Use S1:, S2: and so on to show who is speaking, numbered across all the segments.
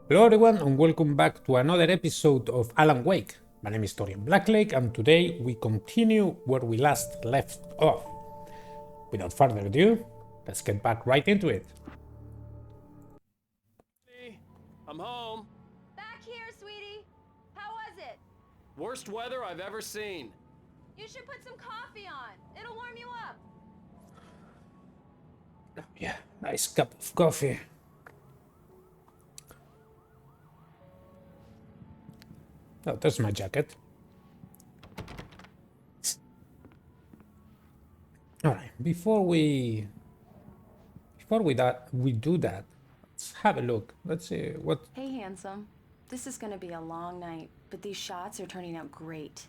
S1: Hello everyone and welcome back to another episode of Alan Wake. My name is Torian Blacklake and today we continue where we last left off. Without further ado, let's get back right into it.
S2: Hey, I'm home.
S3: Back here, sweetie. How was it?
S2: Worst weather I've ever seen.
S3: You should put some coffee on. It'll warm you up.
S1: Yeah, nice cup of coffee. Oh, that's my jacket. Alright, before we do that, let's have a look. Let's see what.
S4: Hey, handsome. This is gonna be a long night, but these shots are turning out great.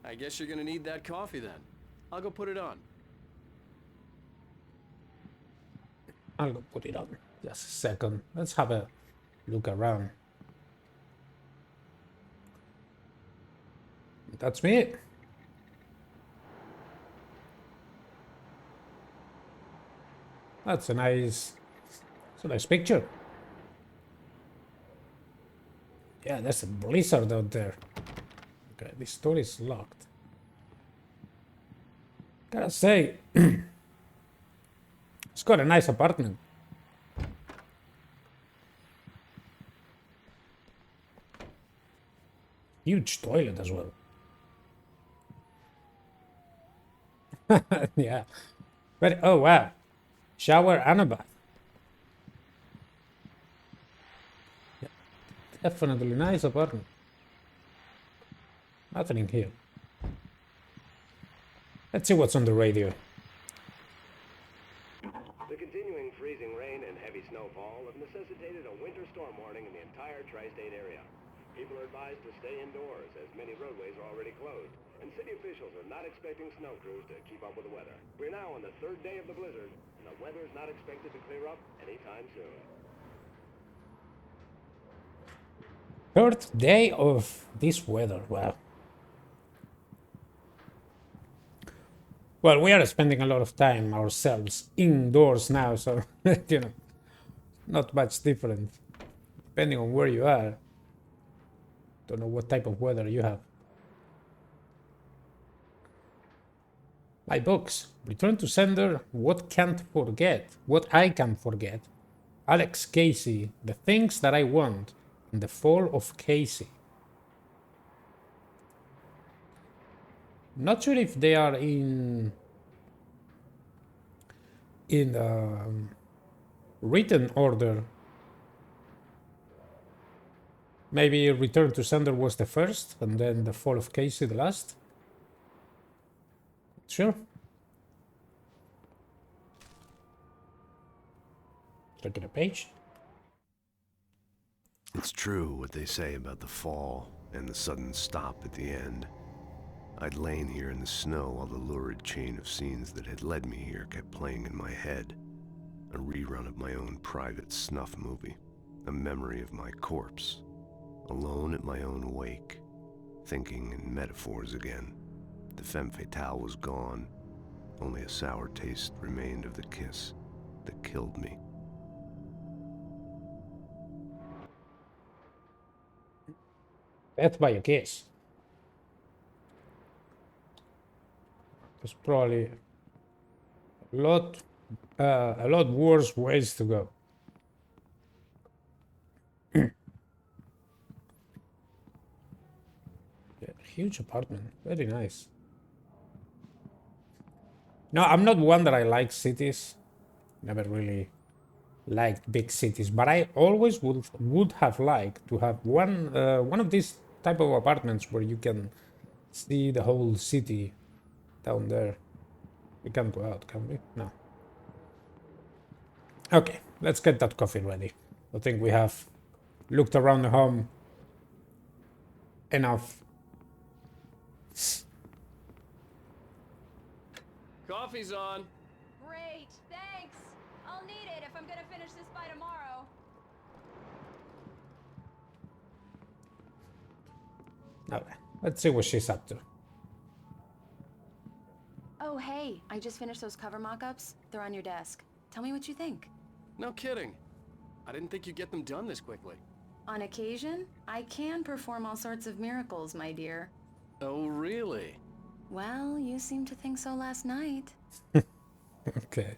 S2: I guess you're gonna need that coffee then. I'll go put it on.
S1: I'll go put it on. Just a second. Let's have a look around. That's me. That's a nice picture. Yeah, there's a blizzard out there. Okay, this door is locked. Gotta say, it's got a nice apartment. Huge toilet as well. Yeah. But oh wow. Shower and a bath. Yeah, definitely nice apartment. Nothing in here. Let's see what's on the radio.
S5: The continuing freezing rain and heavy snowfall have necessitated a winter storm warning in the entire tri-state area. People are advised to stay indoors as many roadways are already closed, and city officials are not expecting snow crews to keep up with the weather. We're now on the third day of the blizzard, and the weather is not expected to clear up anytime soon.
S1: Third day of this weather. Wow. Well, we are spending a lot of time ourselves indoors now, so you know, not much different depending on where you are. Don't know what type of weather you have. My books. Return to sender. What can't forget? What I can forget. Alex Casey. The things that I want. And the fall of Casey. Not sure if they are in written order. Maybe Return to Sender was the first, and then the Fall of Casey the last. Sure. Look at the page.
S6: It's true what they say about the fall and the sudden stop at the end. I'd lain here in the snow while the lurid chain of scenes that had led me here kept playing in my head. A rerun of my own private snuff movie. A memory of my corpse. Alone at my own wake. Thinking in metaphors again. The femme fatale was gone. Only a sour taste remained of the kiss that killed me.
S1: Death by a kiss. There's probably a lot worse ways to go. Yeah, huge apartment, very nice. No, I'm not one that I like cities. Never really liked big cities, but I always would have liked to have one of these type of apartments where you can see the whole city down there. We can't go out, can we? No. Okay, let's get that coffee ready. I think we have looked around the home enough.
S2: Coffee's on.
S3: Great, thanks. I'll need it if I'm gonna finish this by tomorrow.
S1: Okay, let's see what she's up to.
S4: Oh, hey, I just finished those cover mock-ups. They're on your desk. Tell me what you think.
S2: No kidding. I didn't think you'd get them done this quickly.
S4: On occasion, I can perform all sorts of miracles, my dear.
S2: Oh, really?
S4: Well, you seemed to think so last night.
S1: Okay.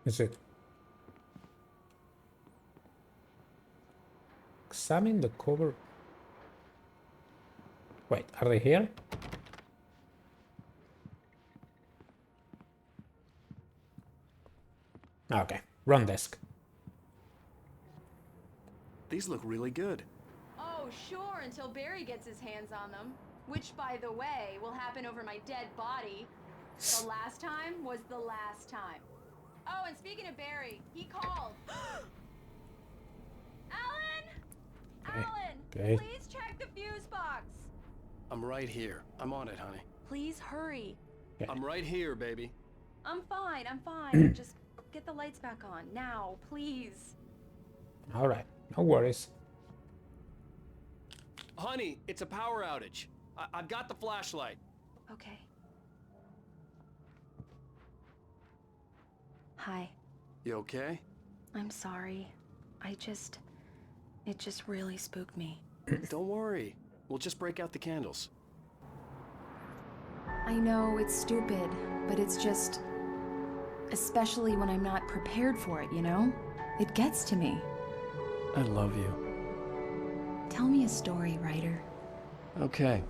S1: Is it? Examine the cover. Wait, are they here? Okay, run desk.
S2: These look really good.
S3: Oh, sure, until Barry gets his hands on them. Which, by the way, will happen over my dead body. The last time was the last time. Oh, and speaking of Barry, he called. Alan! Alan!
S1: Okay.
S3: Please check the fuse box!
S2: I'm right here. I'm on it, honey.
S3: Please hurry.
S1: Okay.
S2: I'm right here, baby.
S3: I'm fine. Just get the lights back on. Now, please.
S1: Alright, no worries.
S2: Honey, it's a power outage. I've got the flashlight.
S3: Okay.
S4: Hi.
S2: You okay?
S4: I'm sorry. It just really spooked me.
S2: Don't worry. We'll just break out the candles.
S4: I know it's stupid, but it's just... Especially when I'm not prepared for it, you know? It gets to me.
S2: I love you.
S4: Tell me a story, writer.
S2: Okay.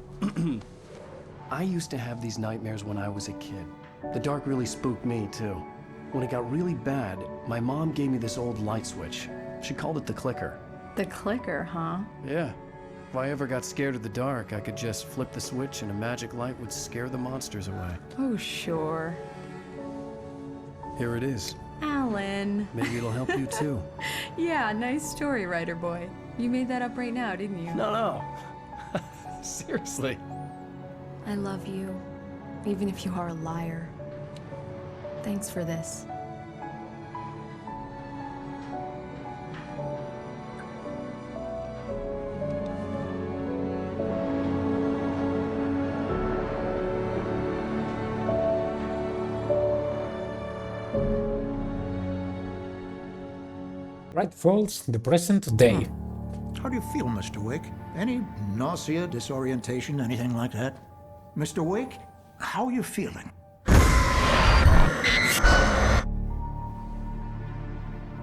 S2: I used to have these nightmares when I was a kid. The dark really spooked me, too. When it got really bad, my mom gave me this old light switch. She called it the clicker.
S4: The clicker, huh?
S2: Yeah. If I ever got scared of the dark, I could just flip the switch and a magic light would scare the monsters away.
S4: Oh, sure.
S2: Here it is.
S4: Alan.
S2: Maybe it'll help you, too.
S4: Yeah, nice story, writer boy. You made that up right now, didn't you?
S2: No. Seriously.
S4: I love you, even if you are a liar. Thanks for this.
S1: Right, falls the present day.
S7: How do you feel, Mr. Wake? Any nausea, disorientation, anything like that? Mr. Wake, how are you feeling?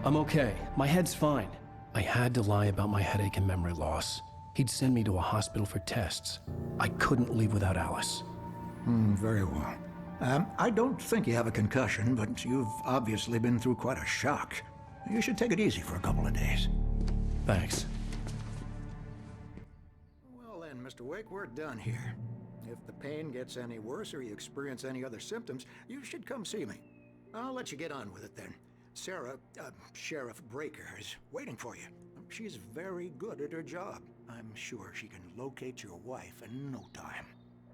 S2: I'm okay. My head's fine. I had to lie about my headache and memory loss. He'd send me to a hospital for tests. I couldn't leave without Alice.
S7: Very well. I don't think you have a concussion, but you've obviously been through quite a shock. You should take it easy for a couple of days.
S2: Thanks.
S7: Well then, Mr. Wake, we're done here. If the pain gets any worse or you experience any other symptoms, you should come see me. I'll let you get on with it then. Sarah, Sheriff Breaker, is waiting for you. She's very good at her job. I'm sure she can locate your wife in no time.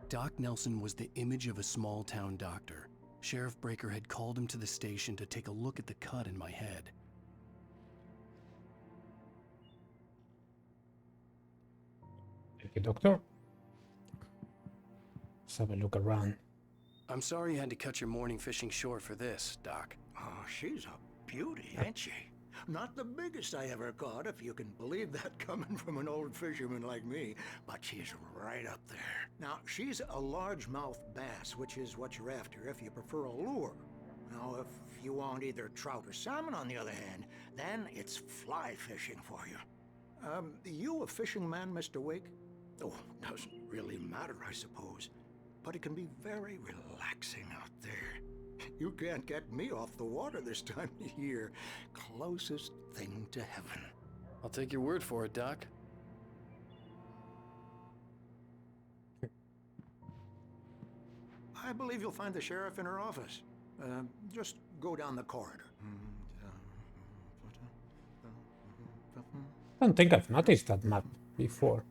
S2: Doc Nelson was the image of a small-town doctor. Sheriff Breaker had called him to the station to take a look at the cut in my head.
S1: Thank you, doctor. Let's have a look around.
S2: I'm sorry you had to cut your morning fishing short for this, Doc.
S7: Oh, she's a beauty, ain't she? Not the biggest I ever caught, if you can believe that coming from an old fisherman like me, but she's right up there. Now, she's a largemouth bass, which is what you're after if you prefer a lure. Now, if you want either trout or salmon, on the other hand, then it's fly fishing for you. You a fishing man, Mr. Wake? Oh, doesn't really matter, I suppose. But it can be very relaxing out there. You can't get me off the water this time of year. Closest thing to heaven.
S2: I'll take your word for it, Doc.
S7: I believe you'll find the sheriff in her office. Just go down the corridor.
S1: I don't think I've noticed that map before.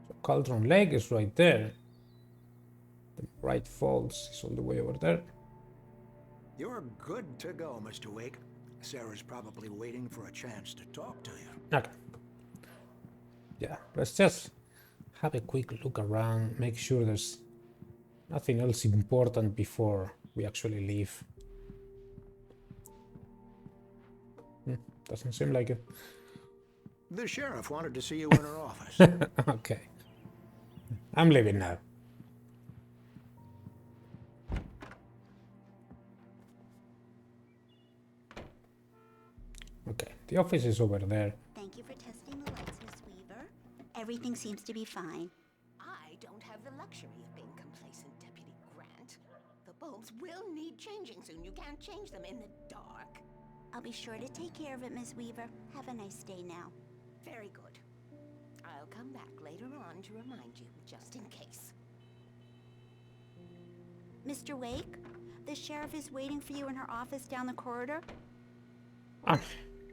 S1: So Cauldron Lake is right there. The Bright Falls is all the way over there.
S7: You're good to go, Mr. Wake. Sarah's probably waiting for a chance to talk to you.
S1: Okay. Yeah, let's just have a quick look around, make sure there's nothing else important before we actually leave. Doesn't seem like it.
S7: The sheriff wanted to see you in her office.
S1: Okay. I'm leaving now. Okay, the office is over there.
S8: Thank you for testing the lights, Miss Weaver. Everything seems to be fine.
S9: I don't have the luxury of being complacent, Deputy Grant. The bulbs will need changing soon. You can't change them in the dark.
S8: I'll be sure to take care of it, Miss Weaver. Have a nice day now.
S9: Very good. I'll come back later on to remind you, just in case.
S8: Mr. Wake, the sheriff is waiting for you in her office down the corridor.
S1: Ah,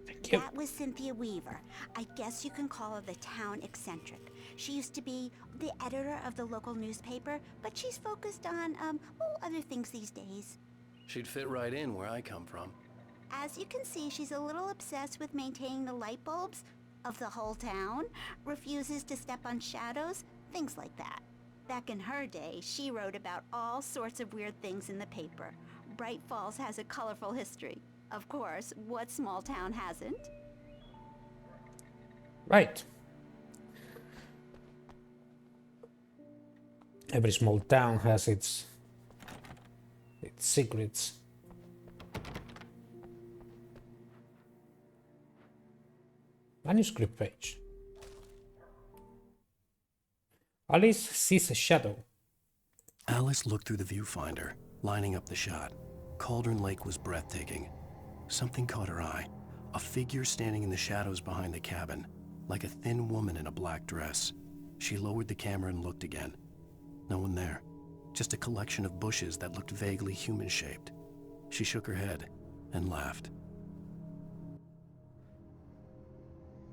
S1: thank you.
S8: That was Cynthia Weaver. I guess you can call her the town eccentric. She used to be the editor of the local newspaper, but she's focused on, other things these days.
S2: She'd fit right in where I come from.
S8: As you can see, she's a little obsessed with maintaining the light bulbs of the whole town, refuses to step on shadows, things like that. Back in her day, she wrote about all sorts of weird things in the paper. Bright Falls has a colorful history. Of course, what small town hasn't?
S1: Right. Every small town has its secrets. Manuscript page. Alice sees a shadow.
S2: Alice looked through the viewfinder, lining up the shot. Cauldron Lake was breathtaking. Something caught her eye. A figure standing in the shadows behind the cabin, like a thin woman in a black dress. She lowered the camera and looked again. No one there. Just a collection of bushes that looked vaguely human-shaped. She shook her head and laughed.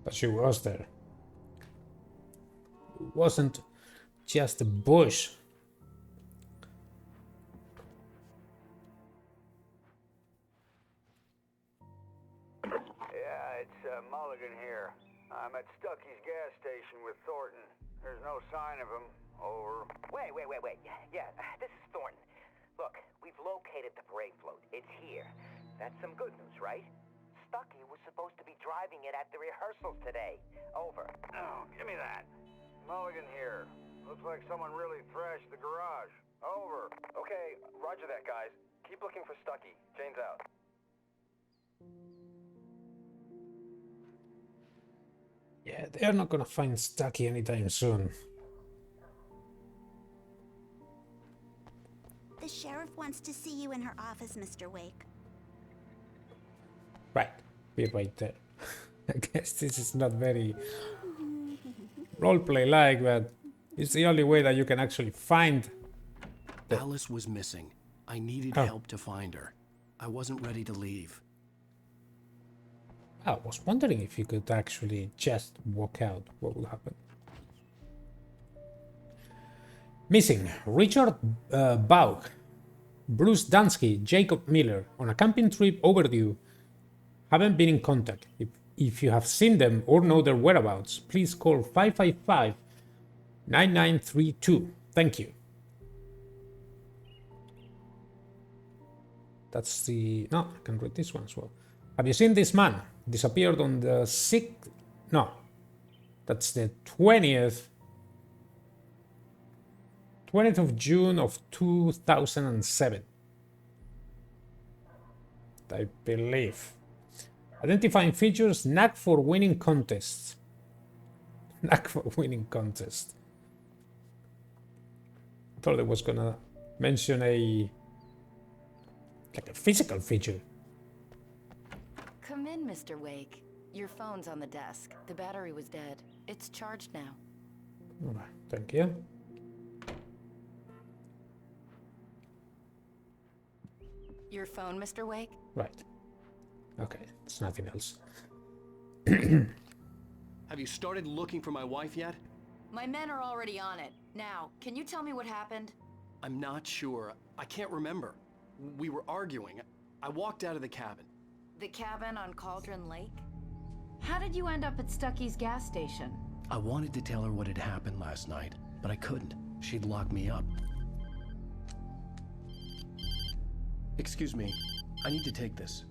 S1: But she was there. It wasn't just a bush.
S10: Yeah, it's Mulligan here. I'm at Stucky's gas station with Thornton. There's no sign of him. Over.
S11: Wait. Yeah, this is Thornton. Look, we've located the parade float. It's here. That's some good news, right? Stucky was supposed to be driving it at the rehearsals today. Over.
S10: Oh, give me that. Mulligan here. Looks like someone really thrashed the garage. Over.
S11: Okay, roger that, guys. Keep looking for Stucky. Jane's out.
S1: Yeah, they're not gonna find Stucky anytime soon.
S8: The sheriff wants to see you in her office, Mr. Wake.
S1: Right, be right there. I guess this is not very roleplay-like, but it's the only way that you can actually find.
S2: Alice was missing. I needed help to find her. I wasn't ready to leave.
S1: I was wondering if you could actually just walk out. What would happen? Missing Richard Baugh, Bruce Dansky, Jacob Miller on a camping trip overdue. Haven't been in contact. If you have seen them or know their whereabouts, please call 555-9932. Thank you. That's the... No, I can read this one as well. Have you seen this man? Disappeared on the 6th... No. That's the 20th of June of 2007. I believe. Identifying features, knack for winning contests. Knack for winning contest. Thought I was gonna mention a physical feature.
S4: Come in, Mr. Wake. Your phone's on the desk. The battery was dead. It's charged now.
S1: All right, thank you.
S4: Your phone, Mr. Wake?
S1: Right. Okay, it's nothing else.
S2: Have you started looking for my wife yet?
S4: My men are already on it. Now, can you tell me what happened?
S2: I'm not sure. I can't remember. We were arguing. I walked out of the cabin.
S4: The cabin on Cauldron Lake? How did you end up at Stucky's gas station?
S2: I wanted to tell her what had happened last night, but I couldn't. She'd lock me up. Excuse me, I need to take this.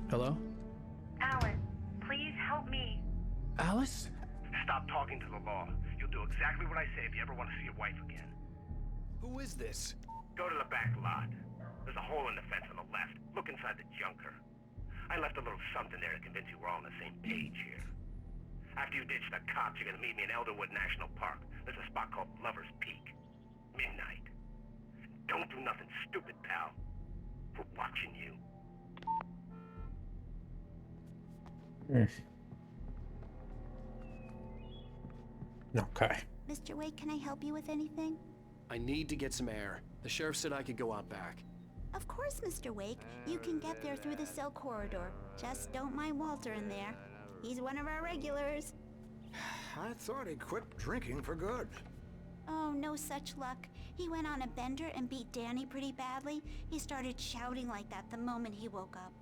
S2: Hello?
S12: Alan, please help me.
S2: Alice?
S13: Stop talking to the law. You'll do exactly what I say if you ever want to see your wife again.
S2: Who is this?
S13: Go to the back lot. There's a hole in the fence on the left. Look inside the junker. I left a little something there to convince you we're all on the same page here. After you ditch the cops, you're gonna meet me in Elderwood National Park. There's a spot called Lover's Peak. Midnight. Don't do nothing stupid, pal. We're watching you.
S1: Okay.
S8: Mr. Wake, can I help you with anything?
S2: I need to get some air. The sheriff said I could go out back.
S8: Of course, Mr. Wake. You can get there through the cell corridor. Just don't mind Walter in there. He's one of our regulars.
S7: I thought he quit drinking for good.
S8: Oh, no such luck. He went on a bender and beat Danny pretty badly. He started shouting like that the moment he woke up.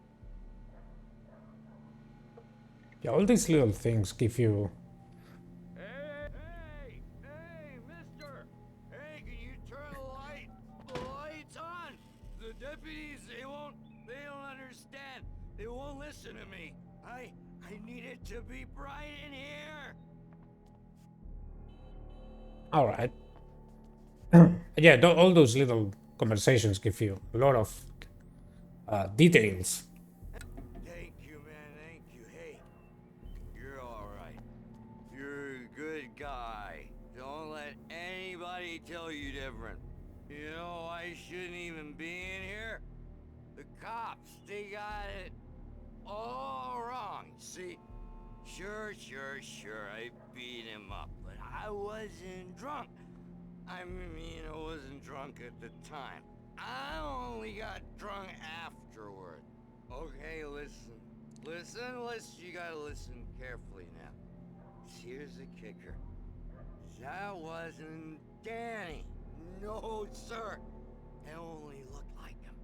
S1: Yeah, all these little things give you...
S14: Hey, mister! Hey, can you turn the lights on? The deputies, they don't understand. They won't listen to me. I need it to be bright in here.
S1: All right. Yeah, all those little conversations give you a lot of details.
S14: Thank you, man. Thank you. Hey, you're all right. You're a good guy. Don't let anybody tell you different. You know, I shouldn't even be in here. The cops, they got it all wrong. See, sure, I beat him up, but I wasn't drunk. I mean, I wasn't drunk at the time. I only got drunk afterward. Okay, listen. You gotta listen carefully now. Here's the kicker. That wasn't Danny. No, sir. It only looked like him.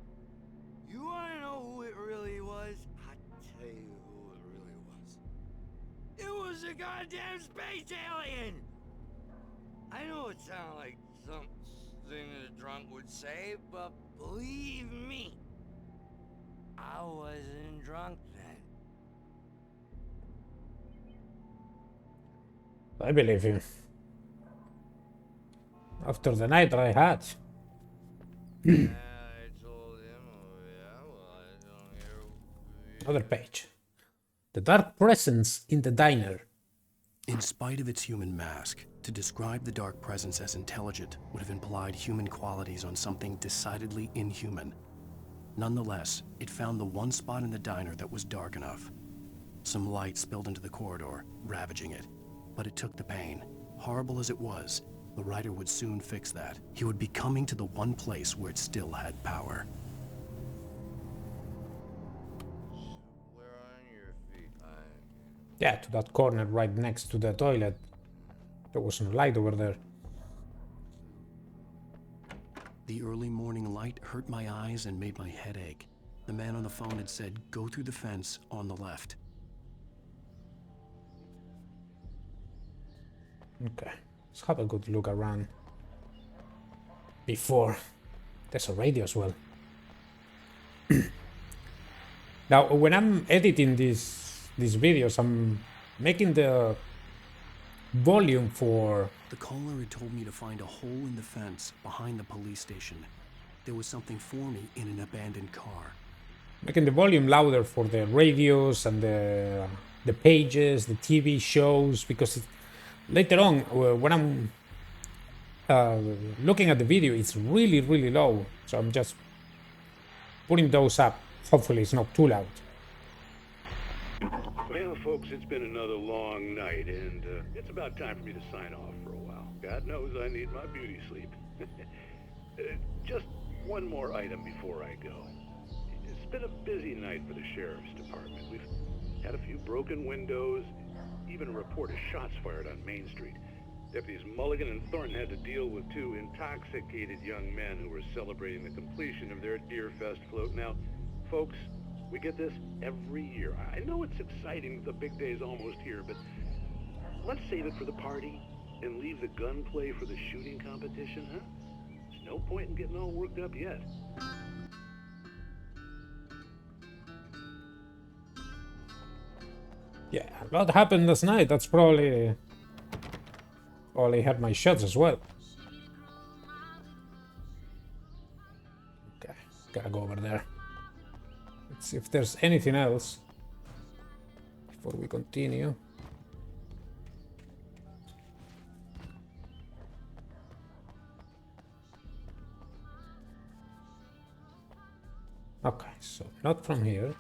S14: You wanna know who it really was? I'll tell you who it really was. It was a goddamn space alien! I know it sounds like something a drunk would say, but believe me, I wasn't drunk then.
S1: I believe you. After the night I had.
S14: I told him,
S1: Another page. The dark presence in the diner.
S2: In spite of its human mask, to describe the dark presence as intelligent would have implied human qualities on something decidedly inhuman. Nonetheless, it found the one spot in the diner that was dark enough. Some light spilled into the corridor, ravaging it. But it took the pain. Horrible as it was, the writer would soon fix that. He would be coming to the one place where it still had power.
S14: where on your feet?
S1: Yeah, to that corner right next to the toilet. There was no light over there.
S2: The early morning light hurt my eyes and made my head ache. The man on the phone had said, go through the fence on the left.
S1: Okay, let's have a good look around. Before, there's a radio as well. Now, when I'm editing these videos, I'm making the volume for...
S2: The caller had told me to find a hole in the fence behind the police station. There was something for me in an abandoned car.
S1: Making the volume louder for the radios and the pages, the TV shows, because later on, when I'm looking at the video, it's really, really low. So I'm just putting those up. Hopefully it's not too loud.
S5: Well, folks, it's been another long night, and it's about time for me to sign off for a while. God knows I need my beauty sleep. Just one more item before I go. It's been a busy night for the sheriff's department. We've had a few broken windows, even a report of shots fired on Main Street. Deputies Mulligan and Thornton had to deal with two intoxicated young men who were celebrating the completion of their Deer Fest float. Now, folks,
S15: We get this every year. I know it's exciting, the big day's almost here, but let's save it for the party and leave the gunplay for the shooting competition, huh? There's no point in getting all worked up yet.
S1: Yeah, what happened last night? That's probably had my shots as well. Okay, gotta go over there. Let's see if there's anything else before we continue. Okay, so not from here.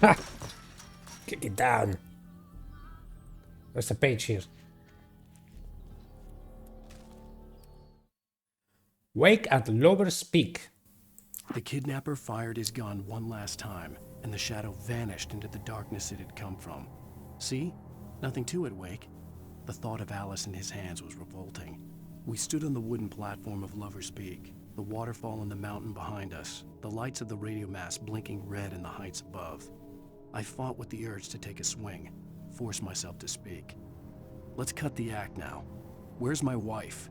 S1: Ha! Kick it down. There's a page here. Wake at Lover's Peak.
S2: The kidnapper fired his gun one last time, and the shadow vanished into the darkness it had come from. See? Nothing to it, Wake. The thought of Alice in his hands was revolting. We stood on the wooden platform of Lover's Peak, the waterfall on the mountain behind us, the lights of the radio mast blinking red in the heights above. I fought with the urge to take a swing, force myself to speak. Let's cut the act now. Where's my wife?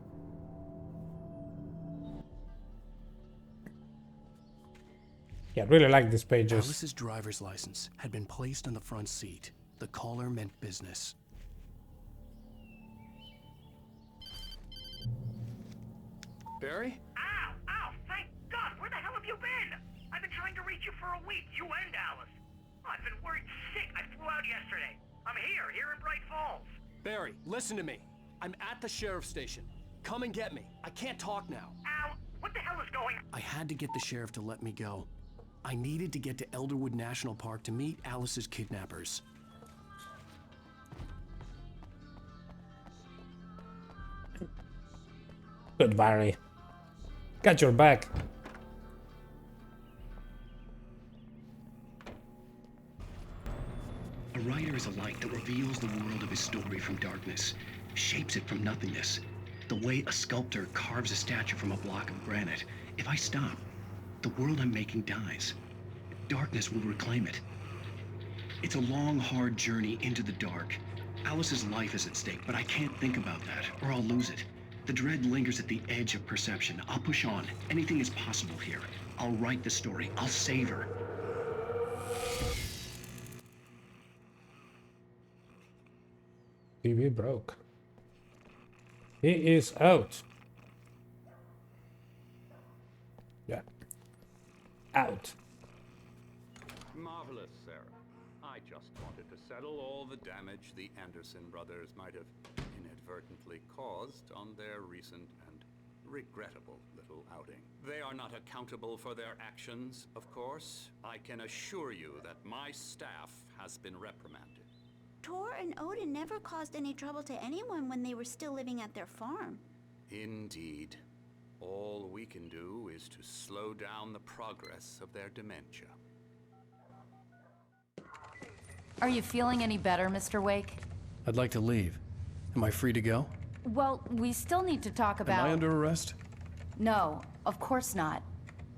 S1: Yeah, I really like these pages.
S2: Alice's driver's license had been placed on the front seat. The caller meant business. Barry?
S13: Ow! Ow! Thank God! Where the hell have you been? I've been trying to reach you for a week, you and Alice. I've been worried sick. I flew out yesterday. I'm here in Bright Falls.
S2: Barry, listen to me. I'm at the sheriff's station. Come and get me. I can't talk now.
S13: Ow! What the hell is going on?
S2: I had to get the sheriff to let me go. I needed to get to Elderwood National Park to meet Alice's kidnappers.
S1: Good, Barry. Got your back.
S2: A writer is a light that reveals the world of his story from darkness, shapes it from nothingness. The way a sculptor carves a statue from a block of granite. If I stop, the world I'm making dies. Darkness will reclaim it. It's a long, hard journey into the dark. Alice's life is at stake, but I can't think about that, or I'll lose it. The dread lingers at the edge of perception. I'll push on. Anything is possible here. I'll write the story. I'll save her.
S1: TV broke. He is out. Yeah. Out.
S16: Marvelous, Sarah. I just wanted to settle all the damage the Anderson brothers might have inadvertently caused on their recent and regrettable little outing. They are not accountable for their actions, of course. I can assure you that my staff has been reprimanded.
S8: Tor and Odin never caused any trouble to anyone when they were still living at their farm.
S16: Indeed. All we can do is to slow down the progress of their dementia.
S4: Are you feeling any better, Mr. Wake?
S2: I'd like to leave. Am I free to go?
S4: Well, we still need to talk about...
S2: Am I under arrest?
S4: No, of course not.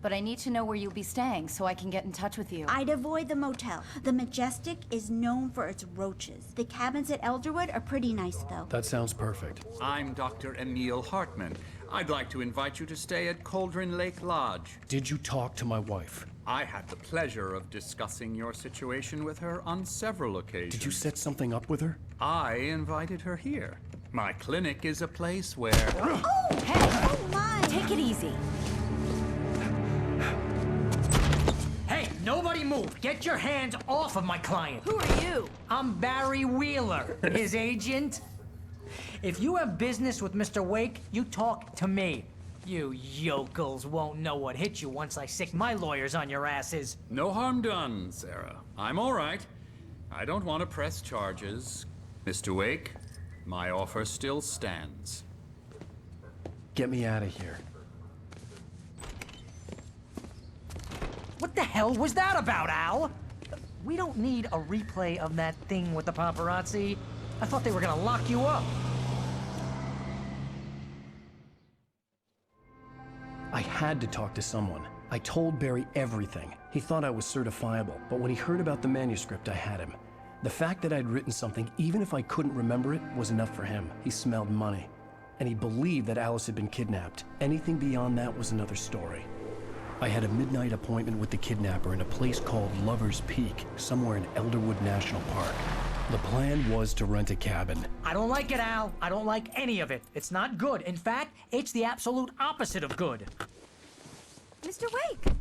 S4: But I need to know where you'll be staying so I can get in touch with you.
S8: I'd avoid the motel. The Majestic is known for its roaches. The cabins at Elderwood are pretty nice, though.
S2: That sounds perfect.
S17: I'm Dr. Emil Hartman. I'd like to invite you to stay at Cauldron Lake Lodge.
S2: Did you talk to my wife?
S17: I had the pleasure of discussing your situation with her on several occasions.
S2: Did you set something up with her?
S17: I invited her here. My clinic is a place where...
S8: Oh! Hey! Oh, my!
S4: Take it easy.
S18: Hey, nobody move! Get your hands off of my client!
S4: Who are you?
S18: I'm Barry Wheeler, his agent. If you have business with Mr. Wake, you talk to me. You yokels won't know what hit you once I sick my lawyers on your asses.
S17: No harm done, Sarah. I'm all right. I don't want to press charges. Mr. Wake, my offer still stands.
S2: Get me out of here.
S18: What the hell was that about, Al? We don't need a replay of that thing with the paparazzi. I thought they were gonna lock you up.
S2: I had to talk to someone. I told Barry everything. He thought I was certifiable, but when he heard about the manuscript, I had him. The fact that I'd written something, even if I couldn't remember it, was enough for him. He smelled money. And he believed that Alice had been kidnapped. Anything beyond that was another story. I had a midnight appointment with the kidnapper in a place called Lover's Peak, somewhere in Elderwood National Park. The plan was to rent a cabin.
S18: I don't like it, Al. I don't like any of it. It's not good. In fact, it's the absolute opposite of good.
S19: Mr. Wake!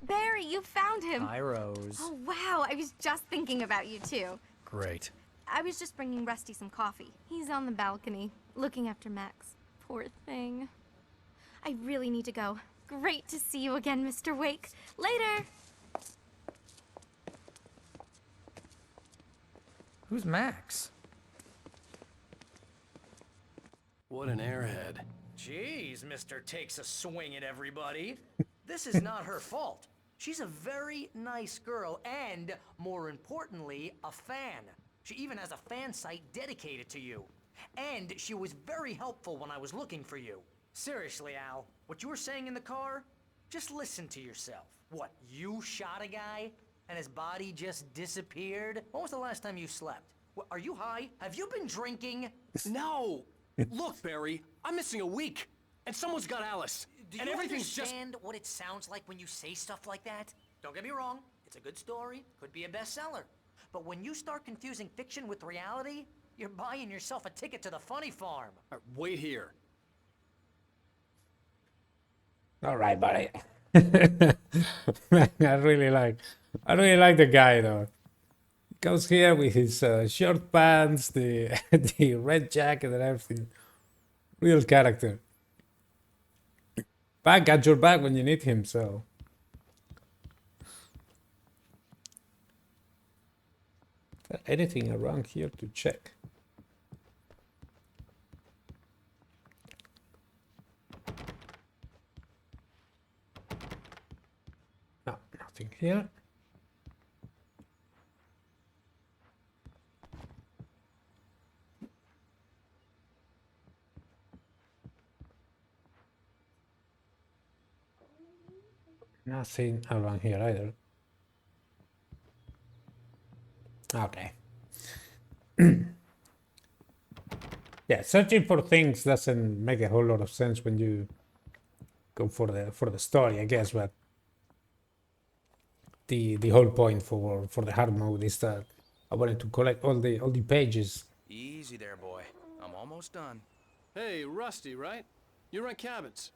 S19: Barry, you found him.
S18: Hi, Rose.
S19: Oh, wow. I was just thinking about you, too.
S2: Great.
S19: I was just bringing Rusty some coffee. He's on the balcony, looking after Max. Poor thing. I really need to go. Great to see you again, Mr. Wake. Later!
S18: Who's Max?
S2: What an airhead.
S18: Jeez, Mr. Takes a swing at everybody. This is not her fault. She's a very nice girl and, more importantly, a fan. She even has a fan site dedicated to you. And she was very helpful when I was looking for you. Seriously, Al, what you were saying in the car? Just listen to yourself. What, you shot a guy and his body just disappeared? When was the last time you slept? What, are you high? Have you been drinking?
S2: No! Look, Barry, I'm missing a week, and someone's got Alice.
S18: Do
S2: and
S18: you
S2: everything's
S18: understand what it sounds like when you say stuff like that? Don't get me wrong, it's a good story, could be a bestseller. But when you start confusing fiction with reality, you're buying yourself a ticket to the funny farm.
S2: Wait here.
S1: All right, buddy. Man, I really like the guy though. He comes here with his short pants, the the red jacket and everything. Real character. Back at your back when you need him. So. Is there anything around here to check? No, nothing here. Nothing around here either. Okay. Yeah, searching for things doesn't make a whole lot of sense when you go for the story, I guess, but the whole point for the hard mode is that I wanted to collect all the pages.
S20: Easy there, boy. I'm almost done.
S2: Hey, Rusty, right? You rent cabins.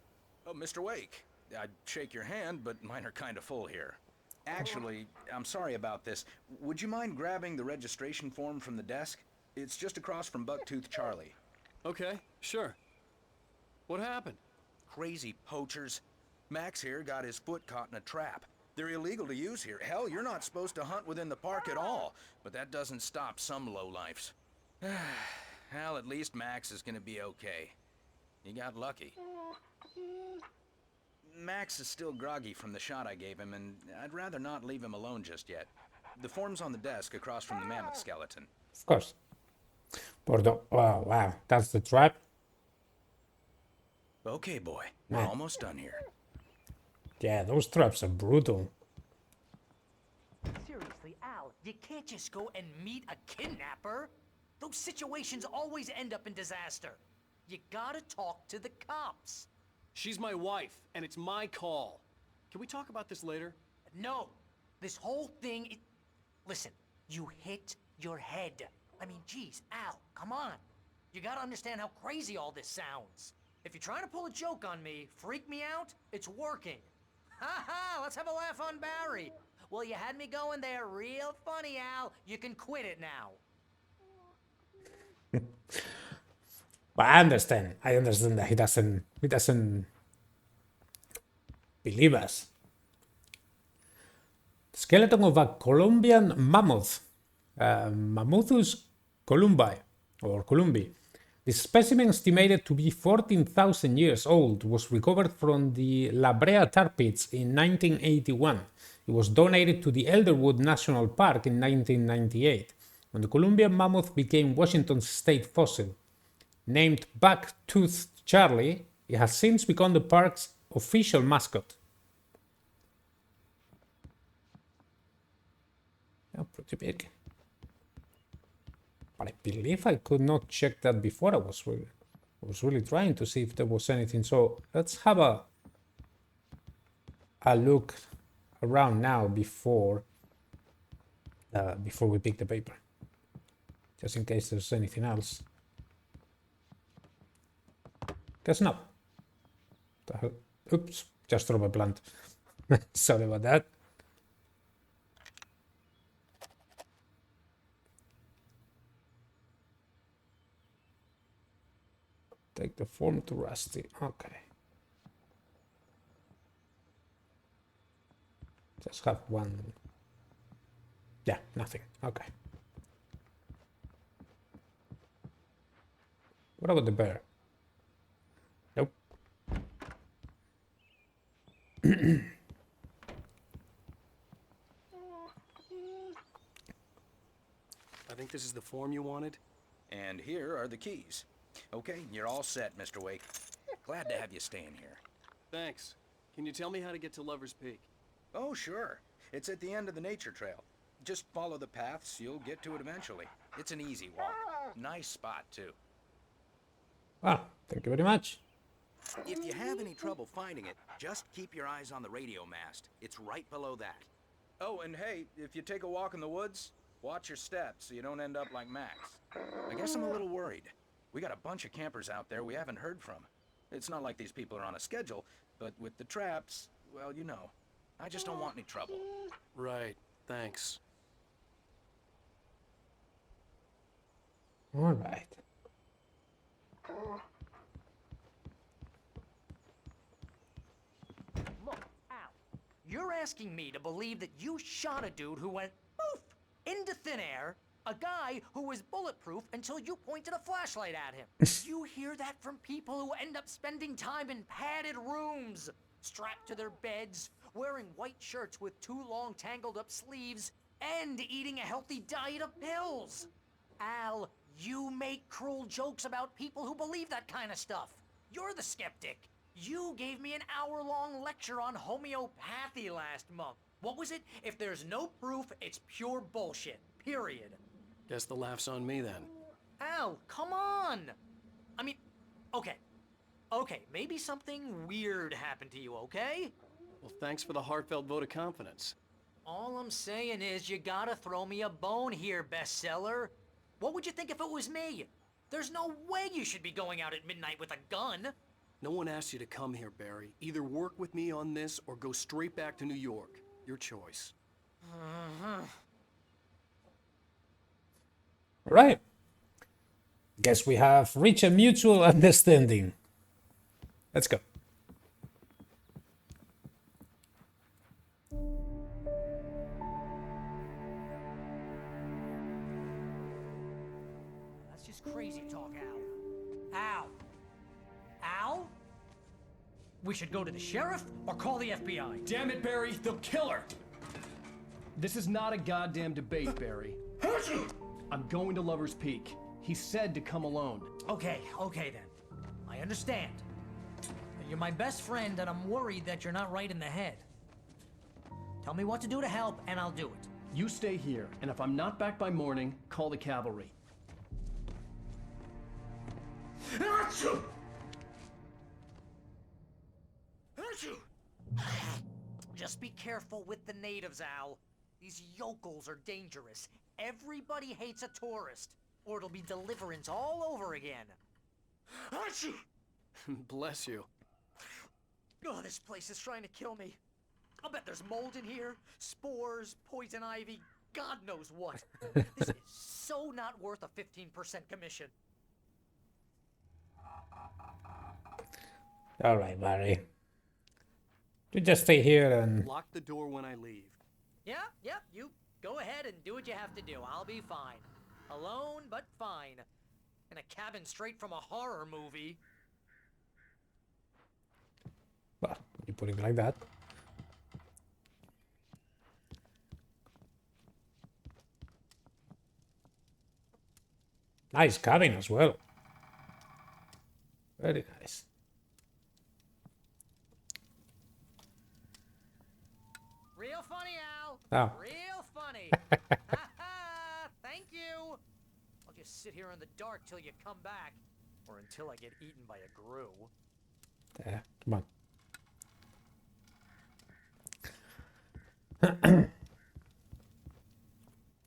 S20: Oh, Mr. Wake. I'd shake your hand, but mine are kind of full here. Actually, I'm sorry about this. Would you mind grabbing the registration form from the desk? It's just across from Bucktooth Charlie.
S2: Okay, sure. What happened?
S20: Crazy poachers. Max here got his foot caught in a trap. They're illegal to use here. Hell, you're not supposed to hunt within the park at all. But that doesn't stop some lowlifes. Well, at least Max is gonna be okay. He got lucky. Max is still groggy from the shot I gave him, and I'd rather not leave him alone just yet. The form's on the desk across from the mammoth skeleton.
S1: Of course. Oh, wow, that's the trap.
S20: Okay, boy. We're
S1: Man.
S20: almost done here.
S1: Yeah, those traps are brutal.
S18: Seriously, Al, you can't just go and meet a kidnapper. Those situations always end up in disaster. You gotta talk to the cops.
S2: She's my wife, and it's my call. Can we talk about this later?
S18: No, this whole thing. Listen, you hit your head. I mean, geez, Al, come on. You gotta understand how crazy all this sounds. If you're trying to pull a joke on me, freak me out, it's working. Ha ha, let's have a laugh on Barry. Well, you had me going there real funny, Al. You can quit it now.
S1: But I understand that he doesn't believe us. Skeleton of a Colombian mammoth, Mammuthus columbi, or columbi. The specimen, estimated to be 14,000 years old, was recovered from the La Brea tar pits in 1981. It was donated to the Elderwood National Park in 1998, when the Columbian mammoth became Washington's state fossil. Named Buck-toothed Charlie, it has since become the park's official mascot. Yeah, pretty big. But I believe I could not check that before. I was really trying to see if there was anything. So let's have a look around now before we pick the paper, just in case there's anything else. Guess not. The hell? Oops, just drop a plant. Sorry about that. Take the form to Rusty. Okay. Just have one. Yeah, nothing. Okay. What about the bear? Nope.
S2: I think this is the form you wanted.
S20: And here are the keys. Okay, you're all set, Mr. Wake. Glad to have you staying here.
S2: Thanks. Can you tell me how to get to Lover's Peak?
S20: Oh, sure. It's at the end of the nature trail. Just follow the paths, you'll get to it eventually. It's an easy walk. Nice spot, too.
S1: Well, thank you very much.
S20: If you have any trouble finding it, just keep your eyes on the radio mast. It's right below that. Oh, and hey, if you take a walk in the woods, watch your steps so you don't end up like Max. I guess I'm a little worried. We got a bunch of campers out there we haven't heard from. It's not like these people are on a schedule, but with the traps, well, you know. I just don't want any trouble.
S2: Right. Thanks.
S1: All right.
S18: Look, Al, you're asking me to believe that you shot a dude who went poof into thin air, a guy who was bulletproof until you pointed a flashlight at him. You hear that from people who end up spending time in padded rooms, strapped to their beds, wearing white shirts with too long tangled up sleeves, and eating a healthy diet of pills. Al, you make cruel jokes about people who believe that kind of stuff. You're the skeptic. You gave me an hour-long lecture on homeopathy last month. What was it? If there's no proof, it's pure bullshit. Period.
S2: Guess the laugh's on me then.
S18: Al, come on! I mean, okay. Okay, maybe something weird happened to you, okay?
S2: Well, thanks for the heartfelt vote of confidence.
S18: All I'm saying is you gotta throw me a bone here, bestseller. What would you think if it was me? There's no way you should be going out at midnight with a gun.
S2: No one asked you to come here, Barry. Either work with me on this or go straight back to New York. Your choice.
S1: Right. Guess we have reached a mutual understanding. Let's go.
S18: That's just crazy talk, Al. Al? Al? We should go to the sheriff or call the FBI.
S2: Damn it, Barry, they'll kill her! This is not a goddamn debate, Barry. I'm going to Lover's Peak. He said to come alone.
S18: Okay then. I understand. You're my best friend, and I'm worried that you're not right in the head. Tell me what to do to help, and I'll do it.
S2: You stay here, and if I'm not back by morning, call the cavalry.
S18: Just be careful with the natives, Al. These yokels are dangerous. Everybody hates a tourist, or it'll be Deliverance all over again.
S2: Bless you.
S18: Oh, this place is trying to kill me. I'll bet there's mold in here, spores, poison ivy, God knows what. This is so not worth a 15% commission.
S1: All right, Barry. You just stay here and...
S2: Lock the door when I leave.
S18: Yeah, you go ahead and do what you have to do. I'll be fine. Alone, but fine. In a cabin straight from a horror movie.
S1: Well, you put it like that. Nice cabin as well. Very nice.
S18: Real funny, Al.
S1: Oh.
S18: Real funny. Thank you. I'll just sit here in the dark till you come back, or until I get eaten by a grue.
S1: Yeah, come on.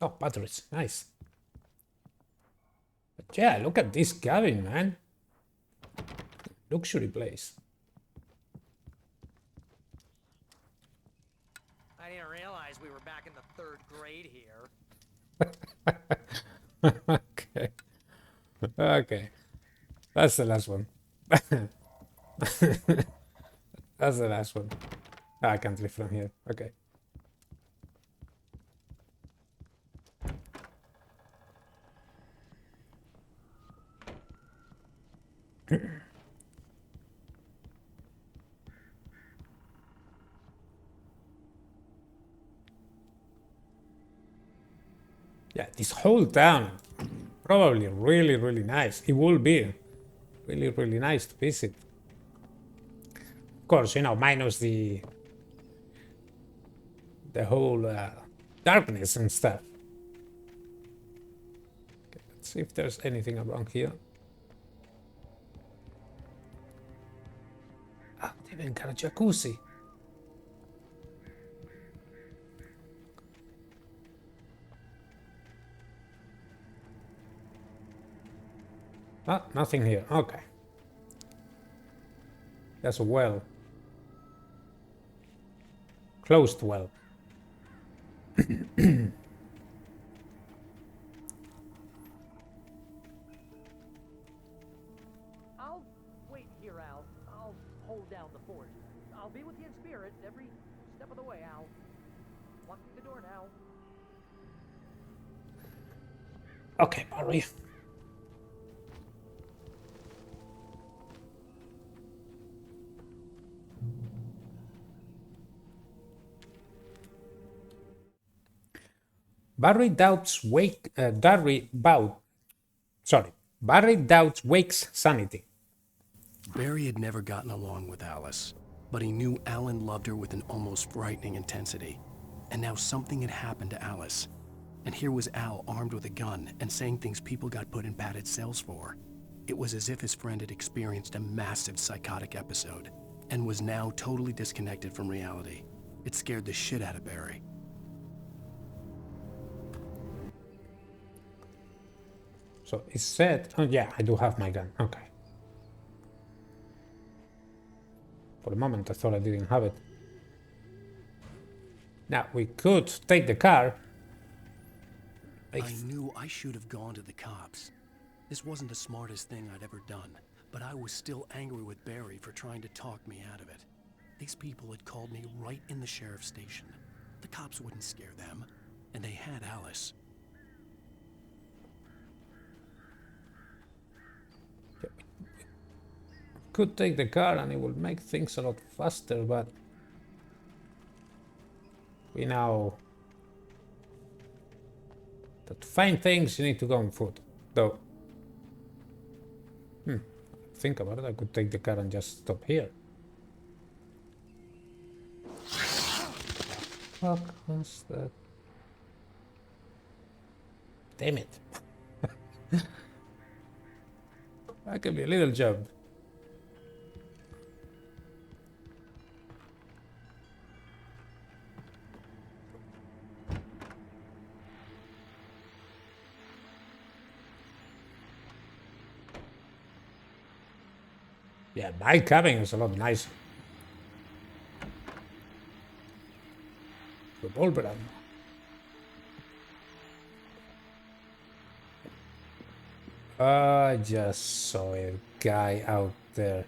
S1: Oh, batteries, nice. But yeah, look at this cabin, man. Luxury place.
S18: I didn't realize we were back in the 3rd grade here.
S1: Okay. Okay. That's the last one. That's the last one. Ah, I can't leave from here. Okay. Yeah, this whole town probably really nice. It will be really nice to visit. Of course, you know, minus the whole darkness and stuff. Okay, let's see if there's anything around here. Ah, they even got a jacuzzi. Ah, nothing here. Okay. That's a well. Closed well.
S18: I'll wait here, Al. I'll hold down the fort. I'll be with you in spirit every step of the way, Al. Lock the door now.
S1: Okay, Barry. Barry doubts Wake's sanity.
S2: Barry had never gotten along with Alice, but he knew Alan loved her with an almost frightening intensity. And now something had happened to Alice. And here was Al armed with a gun and saying things people got put in padded cells for. It was as if his friend had experienced a massive psychotic episode and was now totally disconnected from reality. It scared the shit out of Barry.
S1: So it said, oh yeah, I do have my gun. Okay. For a moment I thought I didn't have it. Now we could take the car.
S2: I knew I should have gone to the cops. This wasn't the smartest thing I'd ever done, but I was still angry with Barry for trying to talk me out of it. These people had called me right in the sheriff's station. The cops wouldn't scare them, and they had Alice.
S1: Could take the car and it will make things a lot faster, but we know that to find things you need to go on foot, though. Think about it, I could take the car and just stop here. What was that? Damn it. That could be a little job. Yeah, my cabin is a lot nicer. Revolver ammo. I just saw a guy out there.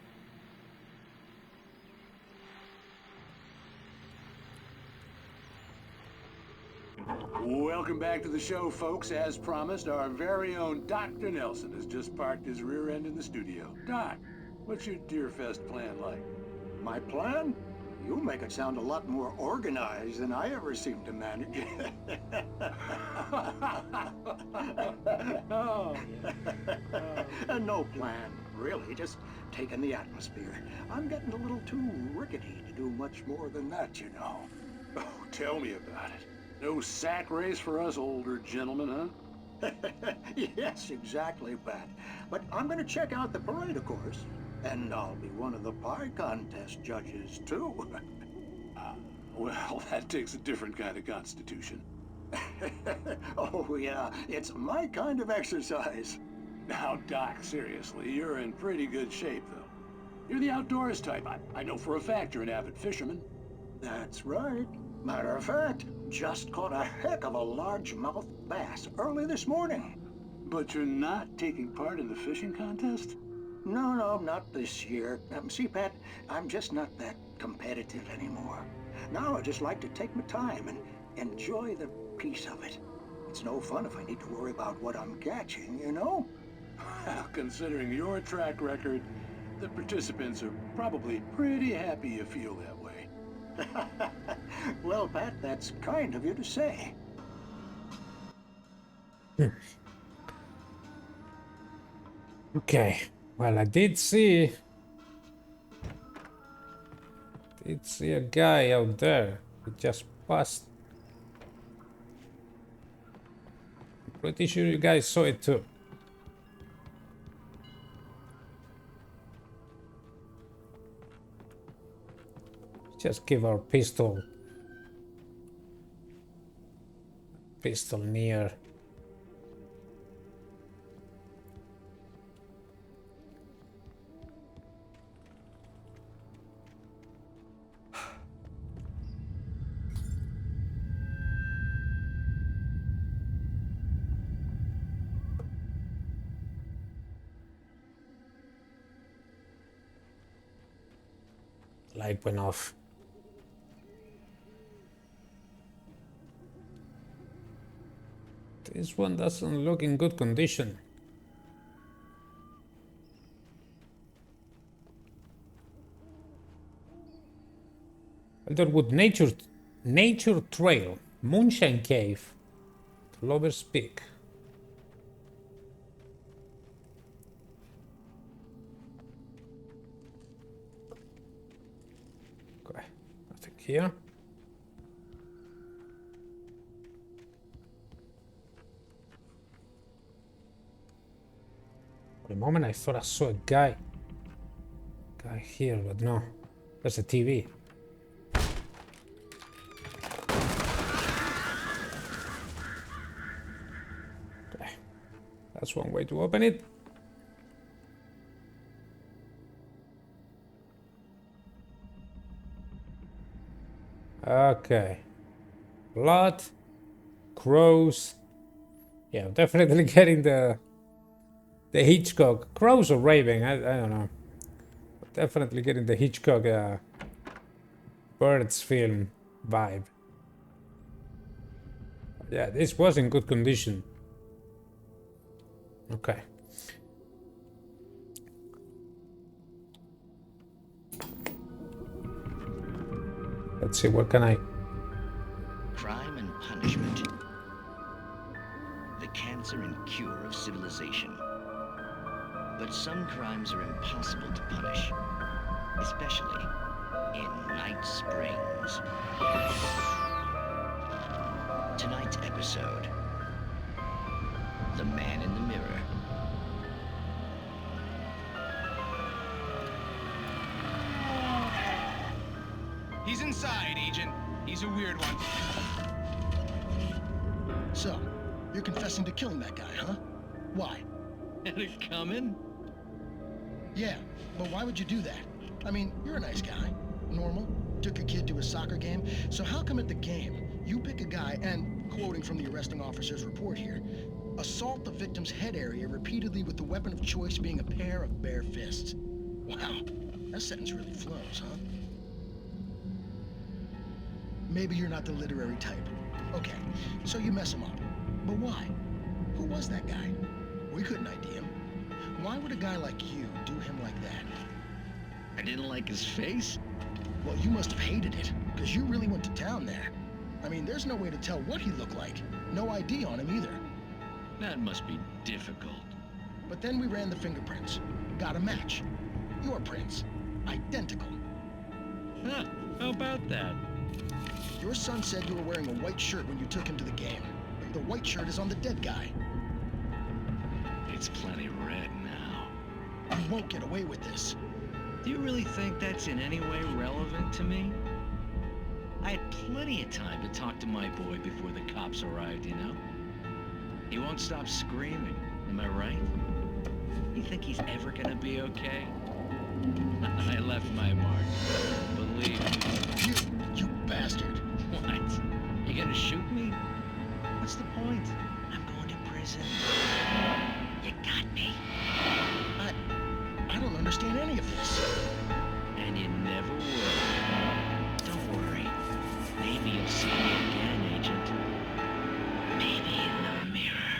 S21: Welcome back to the show, folks. As promised, our very own Dr. Nelson has just parked his rear end in the studio. Doc, what's your Deerfest plan like? My plan?
S7: You make it sound a lot more organized than I ever seem to manage. No plan, really, just taking the atmosphere. I'm getting a little too rickety to do much more than that, you know.
S21: Oh, tell me about it. No sack race for us older gentlemen, huh?
S7: Yes, exactly, Pat. But I'm gonna check out the parade, of course. And I'll be one of the pie contest judges, too.
S21: Well, that takes a different kind of constitution.
S7: Oh, yeah, it's my kind of exercise.
S21: Now, Doc, seriously, you're in pretty good shape, though. You're the outdoors type. I know for a fact you're an avid fisherman.
S7: That's right. Matter of fact, just caught a heck of a largemouth bass early this morning.
S21: But you're not taking part in the fishing contest?
S7: No, not this year. See, Pat, I'm just not that competitive anymore. Now I just like to take my time and enjoy the peace of it. It's no fun if I need to worry about what I'm catching, you know?
S21: Well, considering your track record, the participants are probably pretty happy you feel that way.
S7: Well, Pat, that's kind of you to say.
S1: Okay. Well, I did see a guy out there. He just passed. Pretty sure you guys saw it too. Just give our pistol near. Light went off. This one doesn't look in good condition. Elderwood Nature Trail, Moonshine Cave, Lover's Peak. Okay, nothing here. For a moment I thought I saw a guy here, but no, there's a TV. Okay, that's one way to open it. Okay, blood, crows. Yeah, definitely getting the Hitchcock. Crows or raving, I don't know. Definitely getting the Hitchcock birds film vibe. Yeah, this was in good condition. Okay. Let's see, what can I...
S6: Crime and punishment. The cancer and cure of civilization. But some crimes are impossible to punish, especially in Night Springs. Tonight's episode, The Man in the Mirror.
S22: He's inside, Agent. He's a weird one.
S23: So, you're confessing to killing that guy, huh? Why?
S6: Had it coming?
S23: Yeah, but why would you do that? I mean, you're a nice guy. Normal. Took your kid to a soccer game. So how come at the game, you pick a guy and, quoting from the arresting officer's report here, assault the victim's head area repeatedly with the weapon of choice being a pair of bare fists? Wow, that sentence really flows, huh? Maybe you're not the literary type. Okay, so you mess him up. But why? Who was that guy? We couldn't ID him. Why would a guy like you do him like that?
S6: I didn't like his face?
S23: Well, you must have hated it, because you really went to town there. I mean, there's no way to tell what he looked like. No ID on him either.
S6: That must be difficult.
S23: But then we ran the fingerprints. Got a match. Your prints. Identical.
S6: Huh, how about that?
S23: Your son said you were wearing a white shirt when you took him to the game. The white shirt is on the dead guy.
S6: It's plenty red now.
S23: You won't get away with this.
S6: Do you really think that's in any way relevant to me? I had plenty of time to talk to my boy before the cops arrived, you know? He won't stop screaming, am I right? You think he's ever gonna be okay? I left my mark. Believe me.
S23: You bastard.
S6: What? You gonna shoot me? What's the point? I'm going to prison. You got me.
S23: I don't understand any of this.
S6: And you never will. Don't worry. Maybe you'll see me again, Agent. Maybe in the mirror.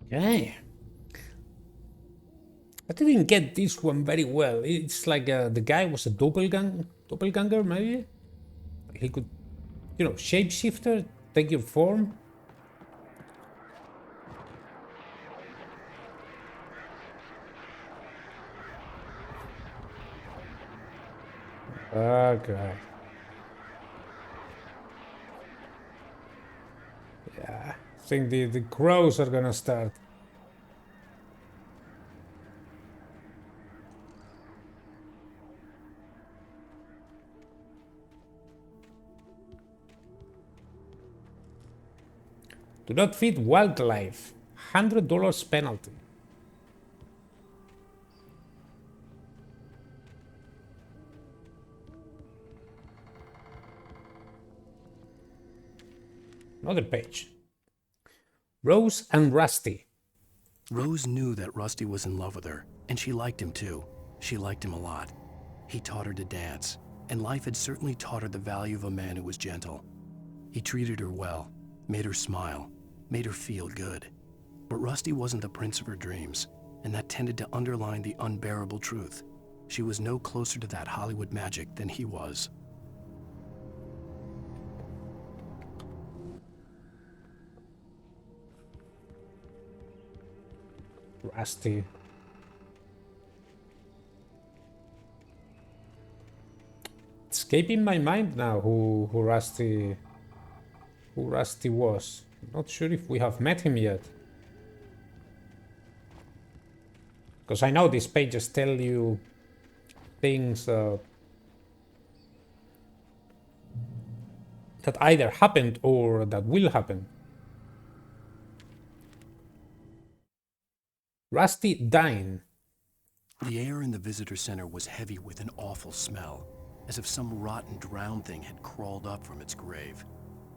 S1: Okay. I didn't get this one very well. It's like the guy was a doppelganger maybe? He could, shapeshifter, take your form. Okay. Yeah, I think the crows are gonna start. Do not feed wildlife. $100 penalty. Another page. Rose and Rusty.
S2: Rose knew that Rusty was in love with her, and she liked him too. She liked him a lot. He taught her to dance, and life had certainly taught her the value of a man who was gentle. He treated her well, made her smile, made her feel good. But Rusty wasn't the prince of her dreams, and that tended to underline the unbearable truth. She was no closer to that Hollywood magic than he was.
S1: Rusty. Escaping my mind now who Rusty was. Not sure if we have met him yet. Because I know these pages tell you things that either happened or that will happen. Rusty dying.
S2: The air in the visitor center was heavy with an awful smell, as if some rotten drowned thing had crawled up from its grave.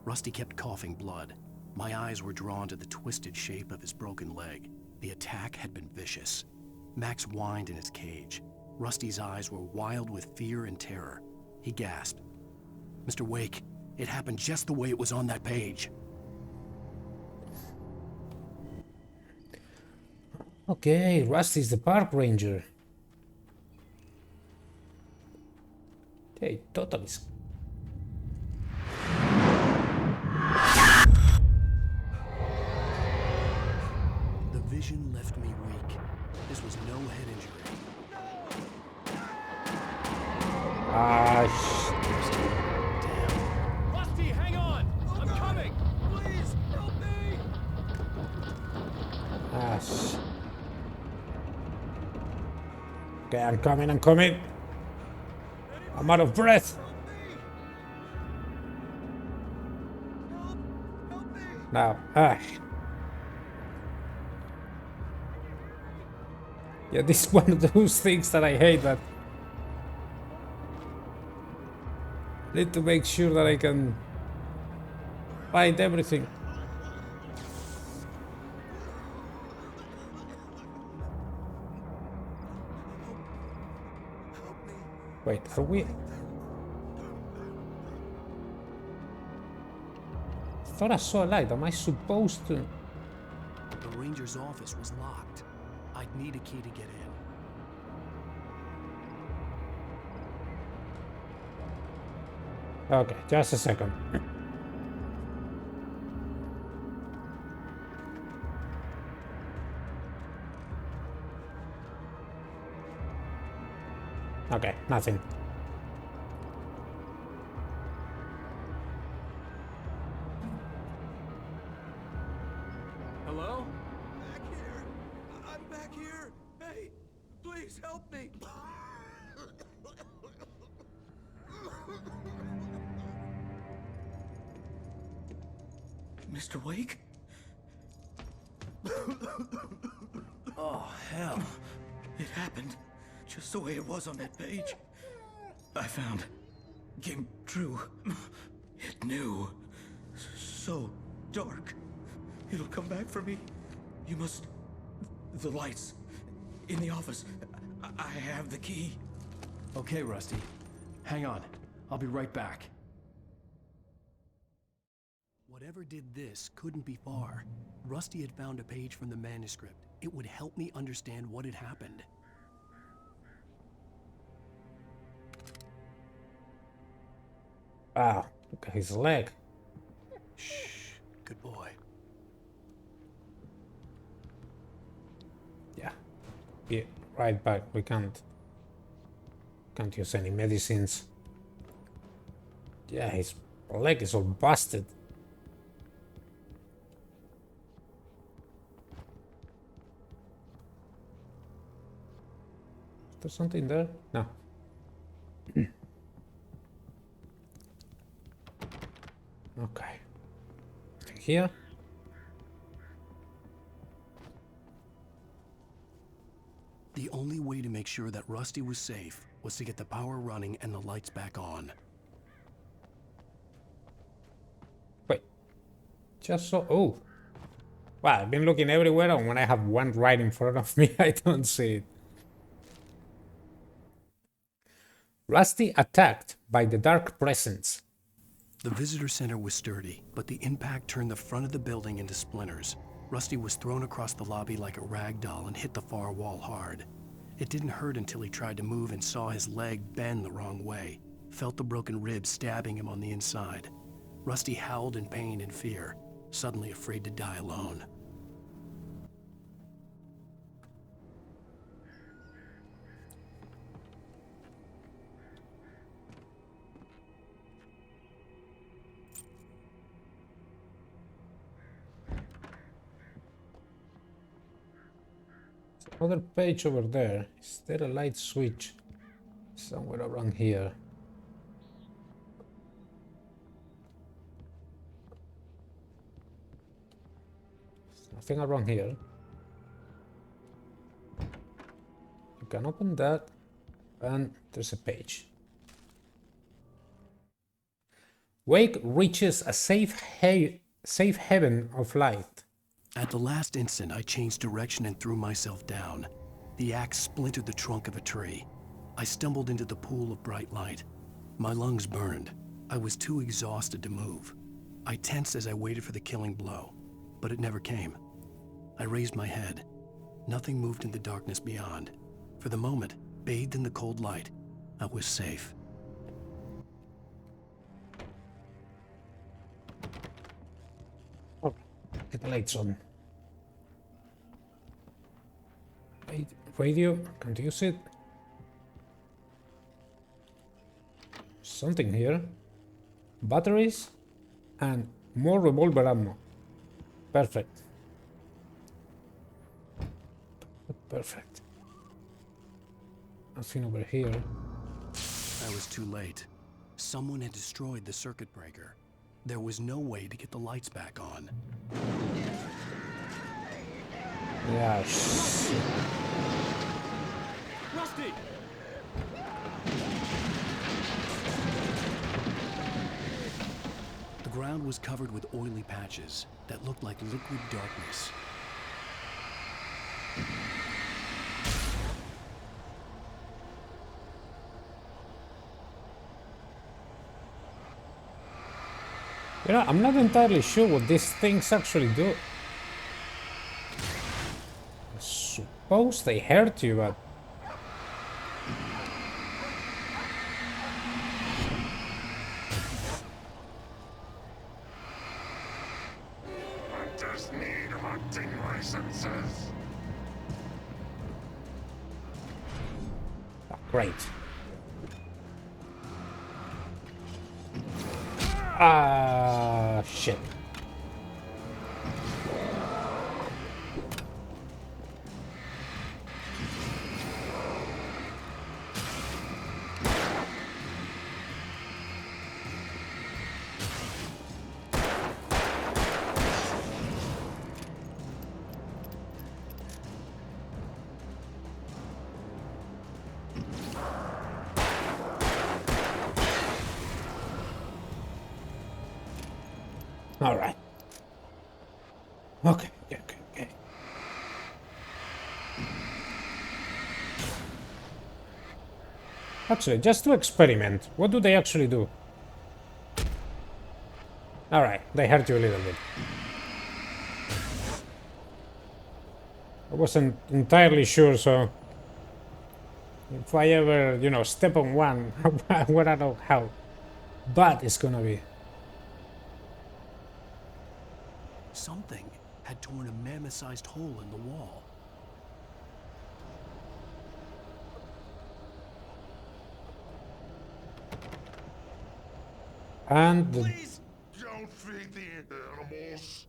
S2: Rusty kept coughing blood. My eyes were drawn to the twisted shape of his broken leg. The attack had been vicious. Max whined in his cage. Rusty's eyes were wild with fear and terror. He gasped. "Mr. Wake, it happened just the way it was on that page."
S1: Okay, Rusty's the park ranger. Hey, totally.
S2: The vision left me weak. This was no head injury.
S1: Damn.
S3: Rusty, hang on! I'm coming! Please, help me!
S1: Okay, I'm coming. I'm out of breath. Now, yeah, this is one of those things that I hate, that I need to make sure that I can find everything. Wait, are we? Thought I saw a light. Am I supposed to?
S2: The ranger's office was locked. I'd need a key to get in.
S1: Okay, just a second. Okay, nothing.
S20: Hello?
S3: Back here! I'm back here! Hey, please help me!
S2: Mr. Wake? Oh, hell. It happened just the way it was on that page. I found. Came true. It knew. So dark. It'll come back for me. You must... The lights. In the office. I have the key. Okay, Rusty. Hang on. I'll be right back. Whatever did this couldn't be far. Rusty had found a page from the manuscript. It would help me understand what had happened.
S1: Wow, look at his leg.
S2: Shh, good boy.
S1: Yeah, be right back. We can't use any medicines. Yeah, his leg is all busted. Is there something there? No. Okay. Here.
S2: The only way to make sure that Rusty was safe was to get the power running and the lights back on.
S1: Wait. Just so... Oh. Wow, I've been looking everywhere, and when I have one right in front of me, I don't see it. Rusty attacked by the dark presence.
S2: The visitor center was sturdy, but the impact turned the front of the building into splinters. Rusty was thrown across the lobby like a rag doll and hit the far wall hard. It didn't hurt until he tried to move and saw his leg bend the wrong way, felt the broken rib stabbing him on the inside. Rusty howled in pain and fear, suddenly afraid to die alone.
S1: Another page over there. Is there a light switch somewhere around here? There's nothing around here. You can open that, and there's a page. Wake reaches a safe haven of light.
S2: At the last instant, I changed direction and threw myself down. The axe splintered the trunk of a tree. I stumbled into the pool of bright light. My lungs burned. I was too exhausted to move. I tensed as I waited for the killing blow, but it never came. I raised my head. Nothing moved in the darkness beyond. For the moment, bathed in the cold light, I was safe.
S1: Oh, get the lights on. Radio, can't use it. Something here. Batteries and more revolver ammo. Perfect. Perfect. Nothing over here.
S2: I was too late. Someone had destroyed the circuit breaker. There was no way to get the lights back on.
S1: Yeah, shit.
S21: Rusty!
S2: The ground was covered with oily patches that looked like liquid darkness.
S1: You know, I'm not entirely sure what these things actually do. I suppose they hurt you, but...
S9: Hunters need hunting licenses.
S1: Oh, great. Ah, shit. All right. Okay. Actually, just to experiment, what do they actually do? All right, they hurt you a little bit. I wasn't entirely sure, so if I ever, you know, step on one, I wanna know how bad it's gonna be.
S2: Something had torn a mammoth-sized hole in the wall.
S1: And the...
S9: Please don't feed the animals.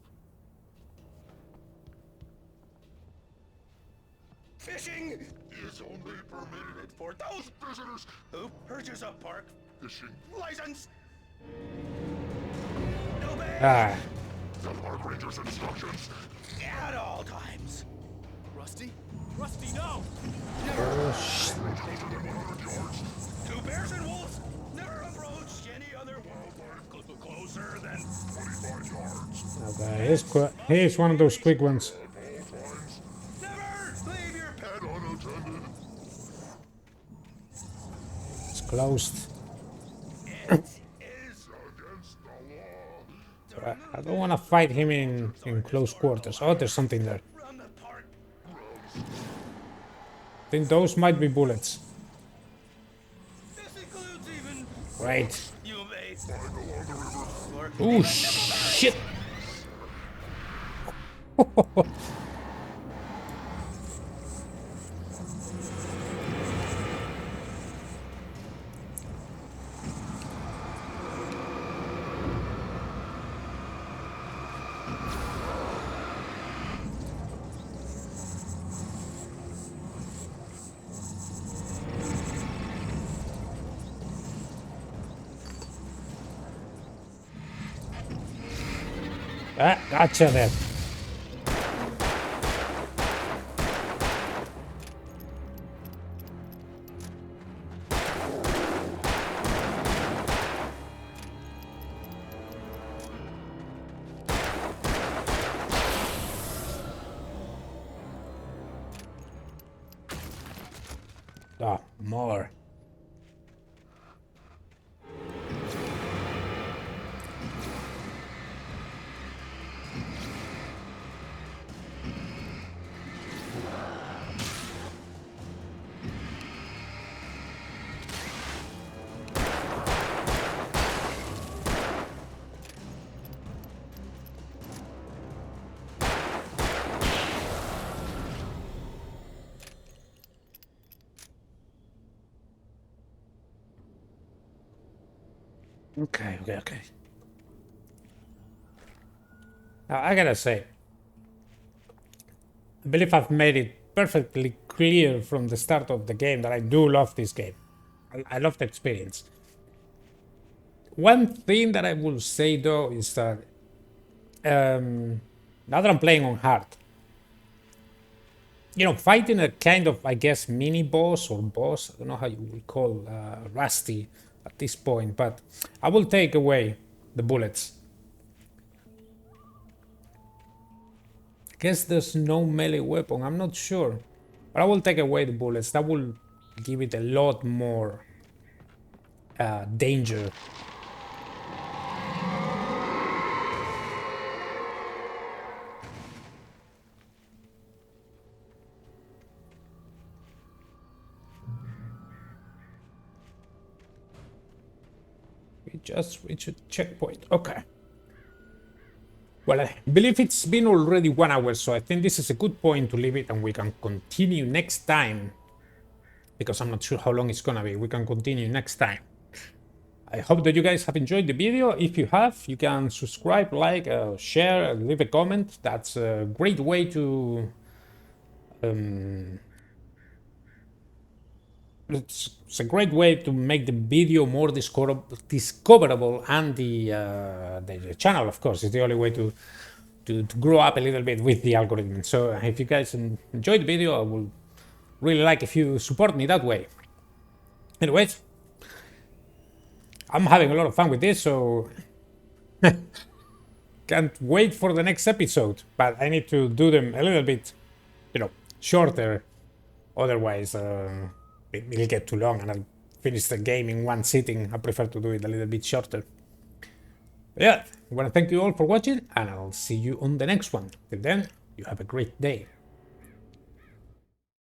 S20: Fishing
S9: is only permitted
S20: for those
S9: visitors
S20: who purchase a park
S9: fishing
S20: license.
S1: Ah.
S9: The park ranger's instructions
S20: At all times.
S2: Rusty? Rusty, no!
S1: Oh, shit.
S20: Two bears and wolves never approach any other wildlife closer than 25 yards.
S1: Okay, he's one of those quick ones.
S20: Never leave your pet
S9: unattended.
S1: It's closed.
S20: It is
S9: against the law.
S1: I don't want to fight him in close quarters. Oh, there's something there. I think those might be bullets. Right. Oh, shit! Ah, gotcha there. Ah, more. Okay. Now, I gotta say, I believe I've made it perfectly clear from the start of the game that I do love this game. I love the experience. One thing that I will say though is that now that I'm playing on hard, you know, fighting a kind of, I guess, mini boss or boss, I don't know how you would call Rusty at this point, but I will take away the bullets. Guess there's no melee weapon, I'm not sure, but I will take away the bullets. That will give it a lot more danger. just reached a checkpoint. Okay. Well, I believe it's been already 1 hour, so I think this is a good point to leave it and we can continue next time. Because I'm not sure how long it's gonna be. We can continue next time. I hope that you guys have enjoyed the video. If you have, you can subscribe, like, share, leave a comment. That's a great way to... it's a great way to make the video more discoverable, and the channel, of course, is the only way to grow up a little bit with the algorithm. So if you guys enjoyed the video, I would really like if you support me that way. Anyways, I'm having a lot of fun with this, so can't wait for the next episode. But I need to do them a little bit, shorter. Otherwise, it'll get too long and I'll finish the game in one sitting. I prefer to do it a little bit shorter. But yeah, I want to thank you all for watching, and I'll see you on the next one. Till then, you have a great day.